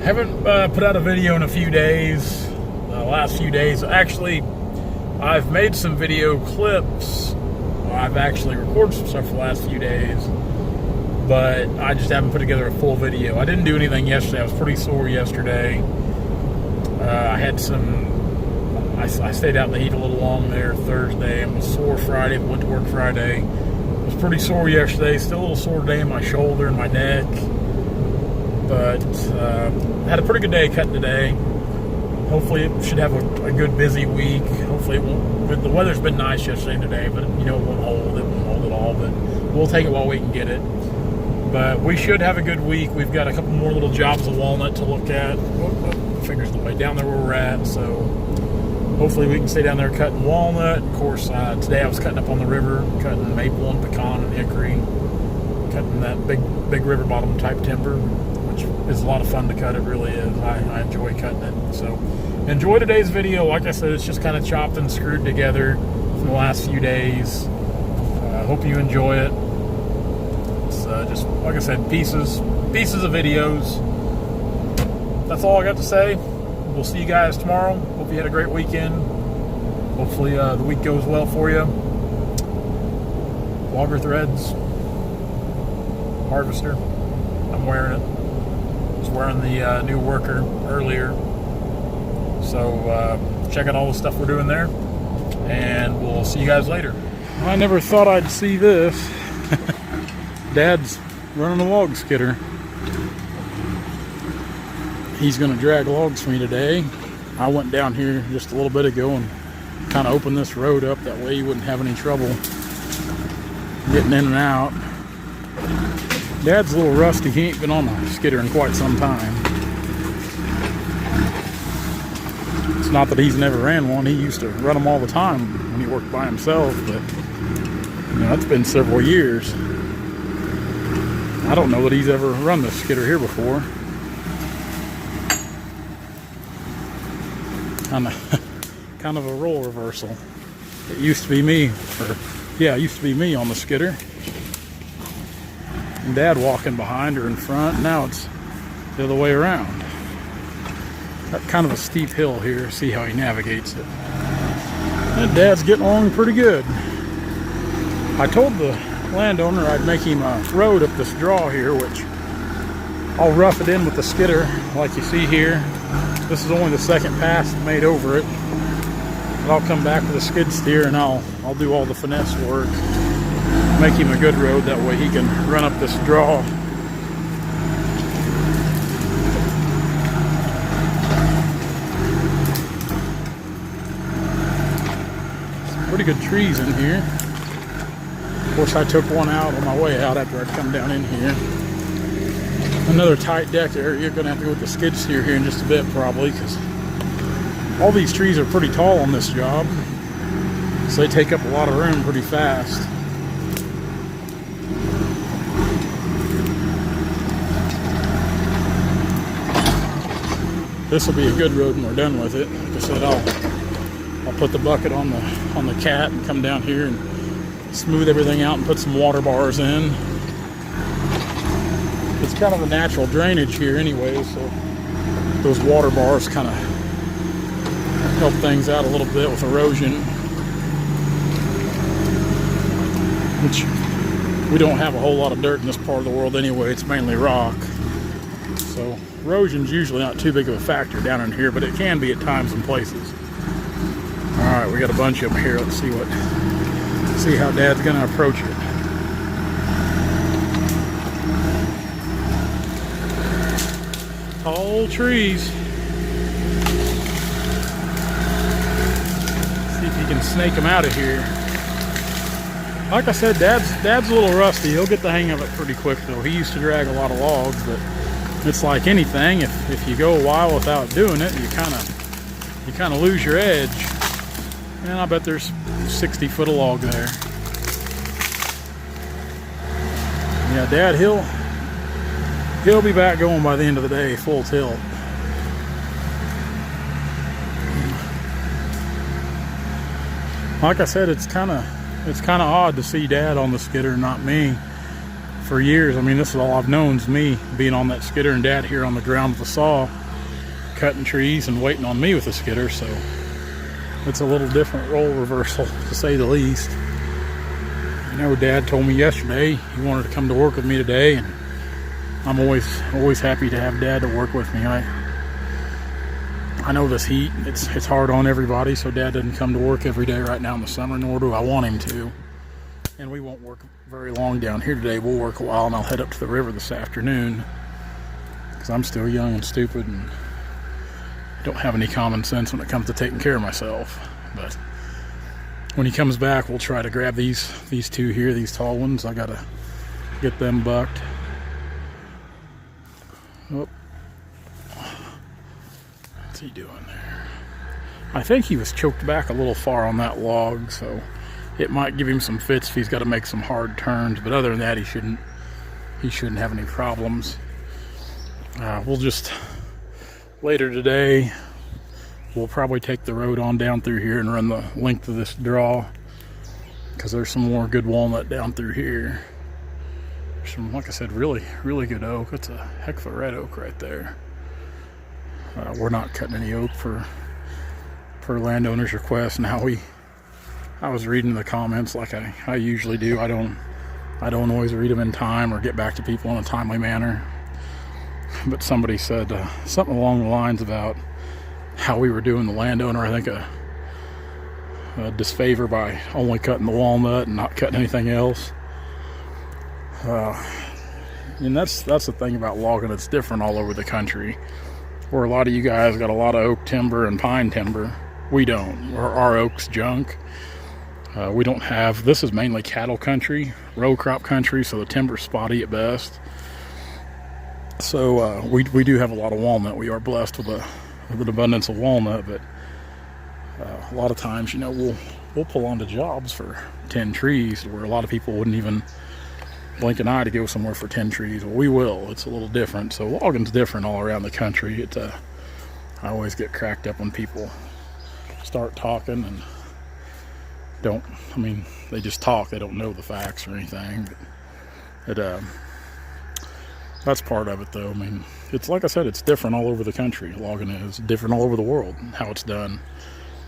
Haven't put out a video in a few days. Last few days, actually, I've made some video clips. I've actually recorded some stuff for the last few days, but I just haven't put together a full video. I didn't do anything yesterday. I was pretty sore yesterday. I had I stayed out in the heat a little long there Thursday. I was sore Friday, went to work Friday. I was pretty sore yesterday, still a little sore today in my shoulder and my neck. But had a pretty good day cutting today. Hopefully it should have a good busy week. Hopefully it won't. The weather's been nice yesterday and today, but it won't hold. It won't hold at all, but we'll take it while we can get it. But we should have a good week. We've got a couple more little jobs of walnut to look at. Fingers the way down there where we're at, so hopefully we can stay down there cutting walnut. Of course, today I was cutting up on the river, cutting maple and pecan and hickory, cutting that big river bottom type timber, which is a lot of fun to cut. It really is. I enjoy cutting it. So enjoy today's video. Like I said, it's just kind of chopped and screwed together from the last few days. Hope you enjoy it. It's just, like I said, pieces of videos. That's all I got to say. We'll see you guys tomorrow. Hope you had a great weekend. Hopefully the week goes well for you. Logger threads. Harvester. I'm wearing it. I was wearing the new worker earlier. So check out all the stuff we're doing there. And we'll see you guys later. I never thought I'd see this. Dad's running a log skidder. He's going to drag logs for me today. I went down here just a little bit ago and kind of opened this road up. That way you wouldn't have any trouble getting in and out. Dad's a little rusty. He ain't been on a skidder in quite some time. It's not that he's never ran one. He used to run them all the time when he worked by himself, but it's been several years. I don't know that he's ever run this skidder here before. Kind of a role reversal. It used to be me, it used to be me on the skidder. And Dad walking behind or in front. Now it's the other way around. Got kind of a steep hill here. See how he navigates it. And Dad's getting along pretty good. I told the landowner I'd make him a road up this draw here, which I'll rough it in with the skidder like you see here. This is only the second pass made over it. But I'll come back with a skid steer and I'll do all the finesse work. Make him a good road, that way he can run up this draw. Some pretty good trees in here. Of course, I took one out on my way out after I'd come down in here. Another tight deck area. You're going to have to go with the skid steer here in just a bit probably, because all these trees are pretty tall on this job, so they take up a lot of room pretty fast. This will be a good road when we're done with it. Like I said, I'll put the bucket on the cat and come down here and smooth everything out and put some water bars in. It's kind of a natural drainage here anyway, so those water bars kind of help things out a little bit with erosion, which we don't have a whole lot of dirt in this part of the world anyway. It's mainly rock, so erosion's usually not too big of a factor down in here, but it can be at times and places. All right, we got a bunch up here. Let's see how Dad's gonna approach it. Tall trees. See if he can snake them out of here. Like I said, Dad's a little rusty. He'll get the hang of it pretty quick though. He used to drag a lot of logs, but it's like anything. If you go a while without doing it, you kind of lose your edge. And I bet there's 60 foot of log there. Yeah, Dad, he'll be back going by the end of the day, full tilt. Like I said, it's kind of odd to see Dad on the skidder, not me. for years, I mean, this is all I've known is me being on that skidder and Dad here on the ground with the saw, cutting trees and waiting on me with the skidder. So it's a little different role reversal, to say the least. You know, Dad told me yesterday he wanted to come to work with me today, and I'm always happy to have Dad to work with me. I know this heat, it's hard on everybody, so Dad doesn't come to work every day right now in the summer, nor do I want him to. And we won't work very long down here today. We'll work a while, and I'll head up to the river this afternoon, because I'm still young and stupid and don't have any common sense when it comes to taking care of myself. But when he comes back, we'll try to grab these two here, these tall ones. I gotta get them bucked. Oh. What's he doing there? I think he was choked back a little far on that log, so it might give him some fits if he's got to make some hard turns. But other than that, he shouldn't have any problems. We'll just later today, we'll probably take the road on down through here and run the length of this draw, because there's some more good walnut down through here. Some, like I said, really good oak. That's a heck of a red oak right there. We're not cutting any oak for landowners' requests. And I was reading the comments like I usually do. I don't always read them in time or get back to people in a timely manner. But somebody said something along the lines about how we were doing the landowner, I think a disfavor by only cutting the walnut and not cutting anything else. And that's the thing about logging. It's different all over the country. Where a lot of you guys got a lot of oak timber and pine timber, we don't. Our oak's junk. We don't have, this is mainly cattle country, row crop country, so the timber's spotty at best. So we do have a lot of walnut. We are blessed with an abundance of walnut, but a lot of times, you know, we'll pull onto jobs for 10 trees where a lot of people wouldn't even blink an eye to go somewhere for 10 trees. Well, we will. It's a little different. So logging's different all around the country. I always get cracked up when people start talking and they just talk. They don't know the facts or anything. But that's part of it, though. I mean, it's like I said, it's different all over the country. Logging is different all over the world, how it's done.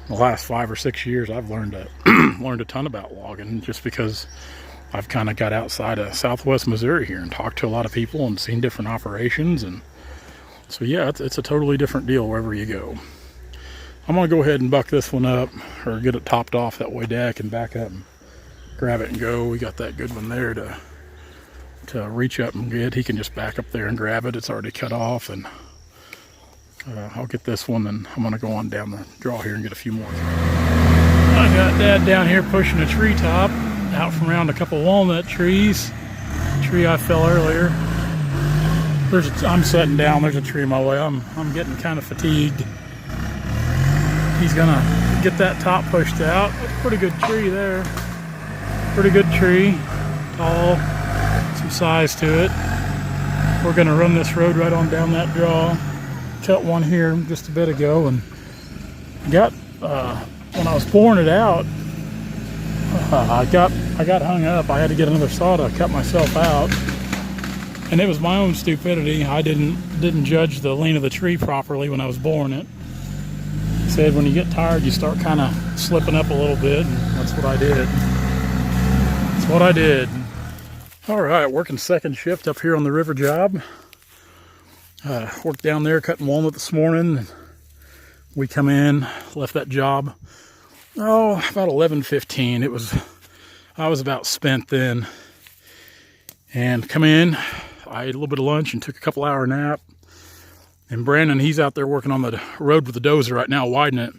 The last 5 or 6 years, I've learned a ton about logging, just because I've kind of got outside of Southwest Missouri here and talked to a lot of people and seen different operations. And so, yeah, it's a totally different deal wherever you go. I'm going to go ahead and buck this one up, or get it topped off. That way Dad can back up and grab it and go. We got that good one there to reach up and get. He can just back up there and grab it. It's already cut off. And I'll get this one, and I'm going to go on down the draw here and get a few more. I got Dad down here pushing a treetop out from around a couple walnut trees. Tree I fell earlier. I'm sitting down. There's a tree in my way. I'm getting kind of fatigued. He's gonna get that top pushed out. That's a pretty good tree there. Pretty good tree. Tall. Some size to it. We're gonna run this road right on down that draw. Cut one here just a bit ago, and got when I was pouring it out, I got hung up. I had to get another saw to cut myself out, and it was my own stupidity. I didn't judge the lean of the tree properly when I was boring it. He said when you get tired, you start kind of slipping up a little bit, and that's what I did. That's what I did. All right, working second shift up here on the river job. Worked down there cutting walnut this morning. We come in, left that job about 11:15. I was about spent then, and come in. I ate a little bit of lunch and took a couple hour nap. And Brandon, he's out there working on the road with the dozer right now, widening it.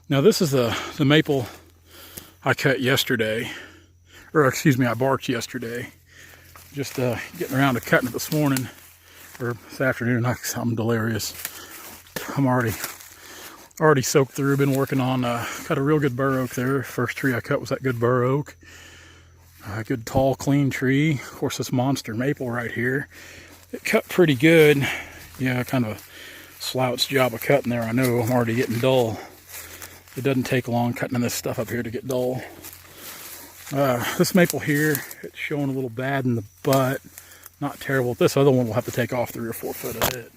Now this is the maple I cut yesterday, or excuse me, I barked yesterday. Just getting around to cutting it this morning, or this afternoon. I'm delirious. I'm already soaked through. Been working on, cut a real good bur oak there. First tree I cut was that good bur oak. A good tall, clean tree. Of course, this monster maple right here. It cut pretty good. Yeah, kind of a slouch job of cutting there. I know I'm already getting dull. It doesn't take long cutting this stuff up here to get dull. This maple here, it's showing a little bad in the butt. Not terrible. This other one will have to take off 3 or 4 foot of it.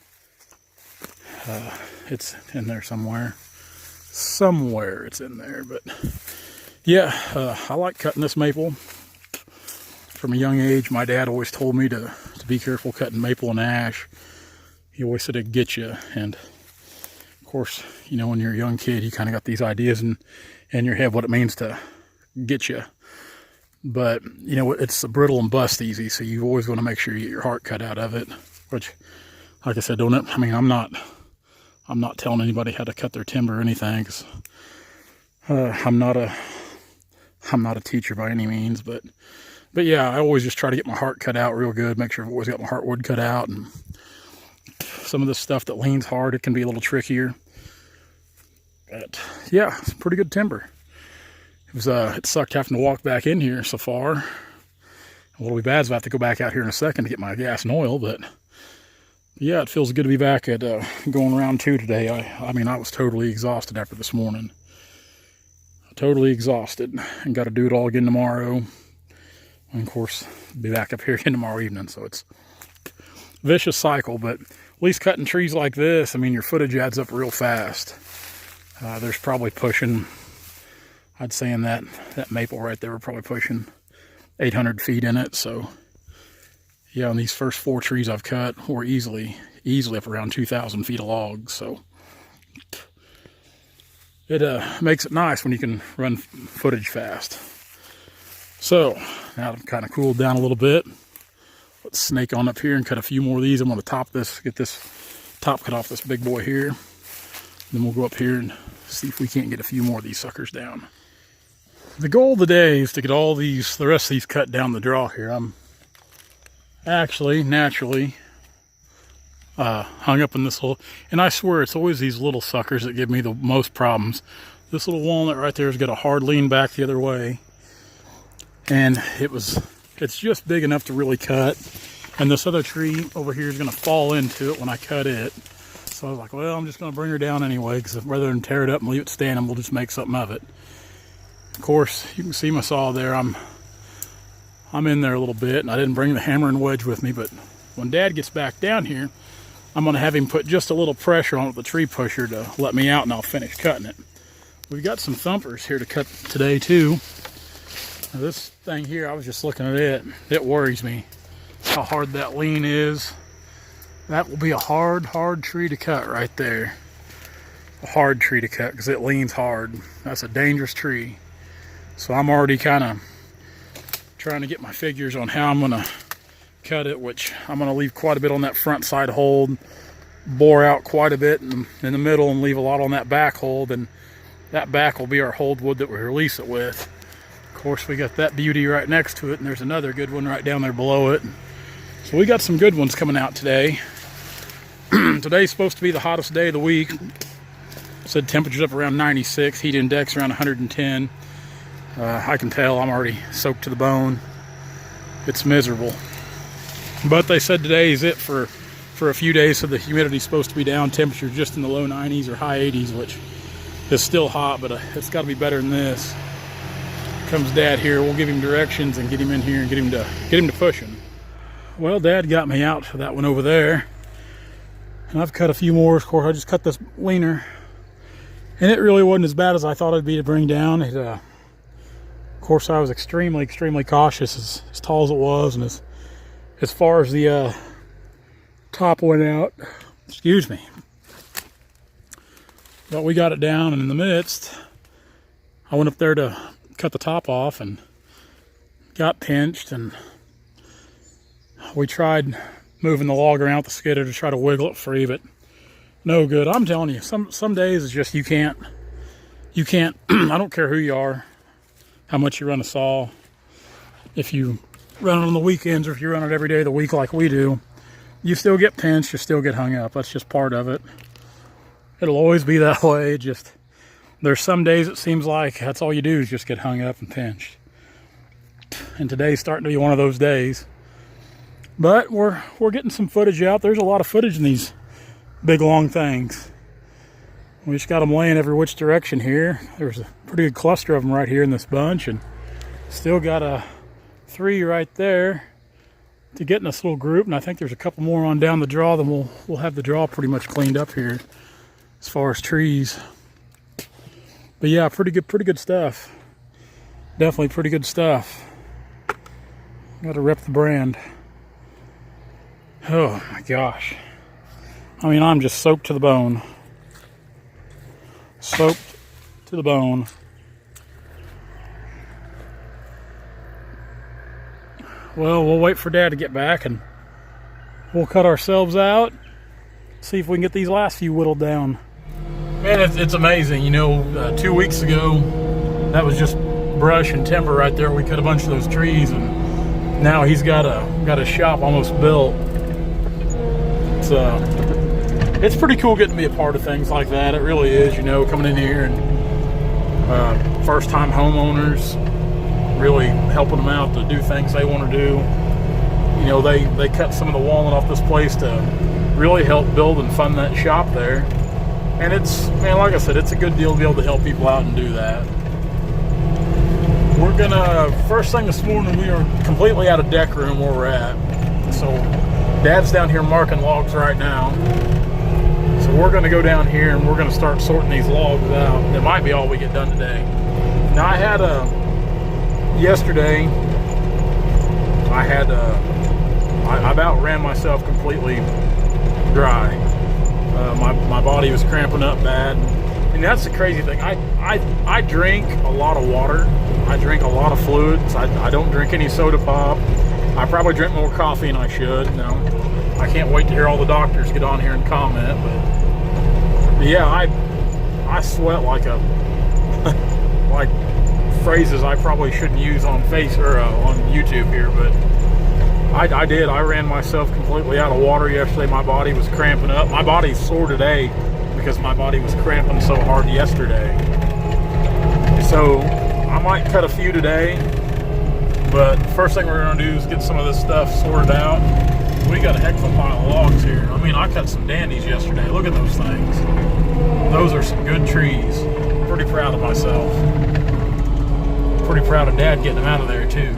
It's in there somewhere. Somewhere it's in there. But yeah, I like cutting this maple. From a young age, my dad always told me to be careful cutting maple and ash. He always said it'd get you. And of course, you know, when you're a young kid, you kind of got these ideas in your head what it means to get you. But, you know, it's brittle and bust easy, so you always want to make sure you get your heart cut out of it. Which, like I said, I'm not telling anybody how to cut their timber or anything, because I'm not a teacher by any means. But yeah, I always just try to get my heart cut out real good, make sure I've always got my heartwood cut out. And some of this stuff that leans hard, it can be a little trickier. But yeah, it's pretty good timber. It sucked having to walk back in here so far. What'll be bad is I have to go back out here in a second to get my gas and oil, but yeah, it feels good to be back at going round 2 today. I mean, I was totally exhausted after this morning. Totally exhausted, and got to do it all again tomorrow. And of course, be back up here again tomorrow evening, so it's a vicious cycle. But at least cutting trees like this, I mean, your footage adds up real fast. There's probably pushing, I'd say in that maple right there, we're probably pushing 800 feet in it. So yeah, on these first 4 trees I've cut, we're easily up around 2,000 feet of logs. So it makes it nice when you can run footage fast. So now I've kind of cooled down a little bit. Let's snake on up here and cut a few more of these. I'm going to top this, get this top cut off this big boy here. Then we'll go up here and see if we can't get a few more of these suckers down. The goal of the day is to get all these, the rest of these cut down the draw here. I'm actually naturally hung up in this little, and I swear it's always these little suckers that give me the most problems. This little walnut right there has got a hard lean back the other way, and it's just big enough to really cut. And this other tree over here is going to fall into it when I cut it. So I was like, well, I'm just going to bring her down anyway, because rather than tear it up and leave it standing, we'll just make something of it. Of course, you can see my saw there. I'm in there a little bit, and I didn't bring the hammer and wedge with me, but when Dad gets back down here, I'm going to have him put just a little pressure on it with the tree pusher to let me out, and I'll finish cutting it. We've got some thumpers here to cut today, too. Now, this thing here, I was just looking at it. It worries me how hard that lean is. That will be a hard tree to cut right there. A hard tree to cut because it leans hard. That's a dangerous tree. So I'm already kind of trying to get my figures on how I'm going to cut it, which I'm going to leave quite a bit on that front side hold, bore out quite a bit in the middle, and leave a lot on that back hold, and that back will be our hold wood that we release it with. Of course, we got that beauty right next to it, and there's another good one right down there below it. So we got some good ones coming out today. Today's supposed to be the hottest day of the week. Said temperatures up around 96, heat index around 110. I can tell I'm already soaked to the bone. It's miserable. But they said today is it for a few days, so the humidity's supposed to be down, temperature just in the low 90s or high 80s, which is still hot, but it's got to be better than this. Comes Dad here, we'll give him directions and get him in here and get him to pushing. Well, Dad got me out for that one over there, and I've cut a few more. Of course, I just cut this leaner, and it really wasn't as bad as I thought it'd be to bring down. Of course, I was extremely cautious, as tall as it was, and as far as the top went out. Excuse me. But we got it down, and in the midst, I went up there to cut the top off and got pinched, and we tried moving the log around with the skidder to try to wiggle it free, but no good. I'm telling you, some days it's just you can't I don't care who you are, how much you run a saw. If you run it on the weekends, or if you run it every day of the week like we do, you still get pinched, you still get hung up. That's just part of it. It'll always be that way. There's some days it seems like that's all you do is just get hung up and pinched. And today's starting to be one of those days. But we're getting some footage out. There's a lot of footage in these big long things. We just got them laying every which direction here. There's a pretty good cluster of them right here in this bunch, and Still got a 3 right there to get in this little group, and I think there's a couple more on down the draw. Then we'll have the draw pretty much cleaned up here as far as trees. But yeah, pretty good stuff. Definitely pretty good stuff. Got to rep the brand. Oh my gosh. I mean, I'm just soaked to the bone. Soaked to the bone. Well, we'll wait for Dad to get back and we'll cut ourselves out. See if we can get these last few whittled down. Man, it's amazing. You know, 2 weeks ago, that was just brush and timber right there. We cut a bunch of those trees, and now he's got a shop almost built. It's pretty cool getting to be a part of things like that. It really is, you know, coming in here and first-time homeowners, really helping them out to do things they want to do. You know, they cut some of the walnut off this place to really help build and fund that shop there. And it's, man, like I said, it's a good deal to be able to help people out and do that. We're gonna, first thing this morning, we are completely out of deck room where we're at. So Dad's down here marking logs right now. So we're gonna go down here and we're gonna start sorting these logs out. That might be all we get done today. Now I had yesterday, I about ran myself completely dry. My body was cramping up bad, and that's the crazy thing. I drink a lot of water. I drink a lot of fluids. I don't drink any soda pop. I probably drink more coffee than I should. No, I can't wait to hear all the doctors get on here and comment. But yeah, I sweat like a like phrases I probably shouldn't use on on YouTube here, but I did. I ran myself completely out of water yesterday. My body was cramping up. My body's sore today because my body was cramping so hard yesterday. So I might cut a few today, but first thing we're going to do is get some of this stuff sorted out. We got a heck of a pile of logs here. I mean, I cut some dandies yesterday. Look at those things. Those are some good trees. Pretty proud of myself. Pretty proud of Dad getting them out of there too.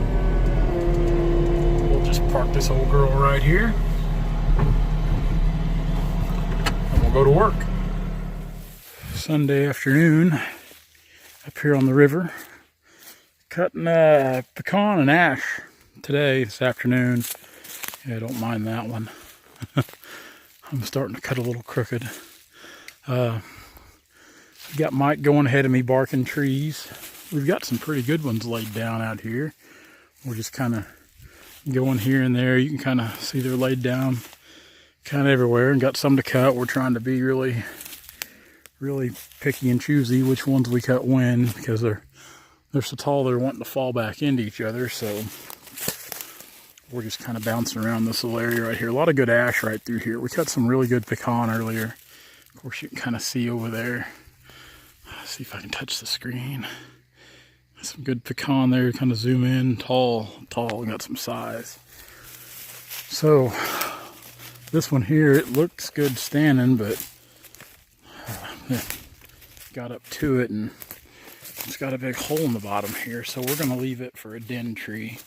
Park this old girl right here and we'll go to work. Sunday afternoon up here on the river, cutting pecan and ash this afternoon. Yeah, I don't mind that one. I'm starting to cut a little crooked. Got Mike going ahead of me barking trees. We've got some pretty good ones laid down out here. We're just kind of going here and there. You can kind of see they're laid down kind of everywhere, and got some to cut. We're trying to be really picky and choosy which ones we cut when, because they're so tall they're wanting to fall back into each other. So we're just kind of bouncing around this little area right here. A lot of good ash right through here. We cut some really good pecan earlier. Of course, you can kind of see over there. Let's see if I can touch the screen. Some good pecan there, kind of zoom in, tall, got some size. So this one here, it looks good standing, but got up to it and it's got a big hole in the bottom here. So we're going to leave it for a den tree.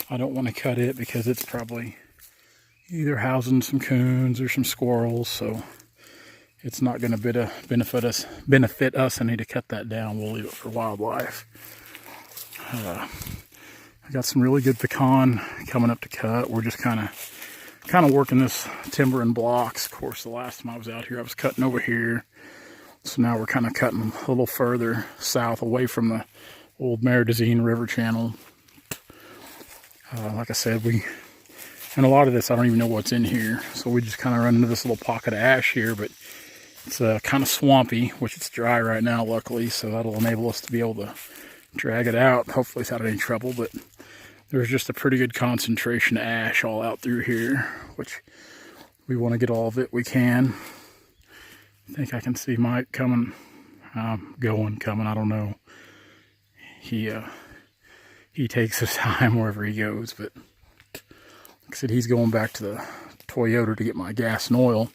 I don't want to cut it because it's probably either housing some coons or some squirrels. So it's not going to benefit us any to cut that down. We'll leave it for wildlife. I got some really good pecan coming up to cut. We're just kind of working this timber in blocks. Of course, the last time I was out here, I was cutting over here. So now we're kind of cutting a little further south, away from the old Meridazine River channel. Like I said, and a lot of this, I don't even know what's in here. So we just kind of run into this little pocket of ash here, but it's kind of swampy, which it's dry right now, luckily. So that'll enable us to be able to drag it out, hopefully without any trouble. But there's just a pretty good concentration of ash all out through here, which we want to get all of it we can. I think I can see Mike coming, coming, I don't know. He takes his time wherever he goes, but like I said, he's going back to the Toyota to get my gas and oil.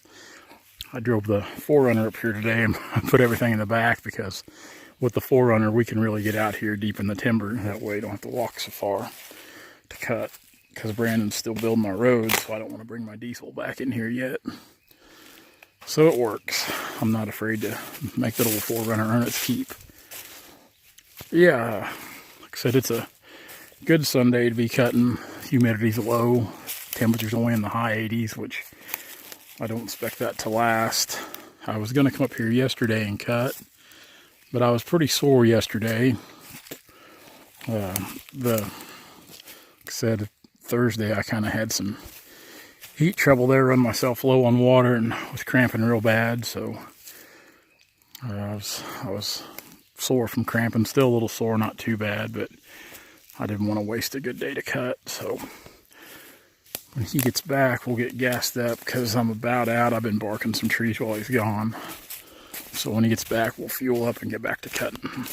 I drove the 4Runner up here today and put everything in the back because with the 4Runner, we can really get out here deep in the timber. That way, you don't have to walk so far to cut. Because Brandon's still building our road, so I don't want to bring my diesel back in here yet. So it works. I'm not afraid to make the little 4Runner earn its keep. Yeah, like I said, it's a good Sunday to be cutting. Humidity's low. Temperature's only in the high 80s, which I don't expect that to last. I was going to come up here yesterday and cut, but I was pretty sore yesterday. Like I said, Thursday I kind of had some heat trouble there, run myself low on water and was cramping real bad, so I was sore from cramping. Still a little sore, not too bad, but I didn't want to waste a good day to cut. So when he gets back, we'll get gassed up because I'm about out. I've been barking some trees while he's gone. So when he gets back, we'll fuel up and get back to cutting.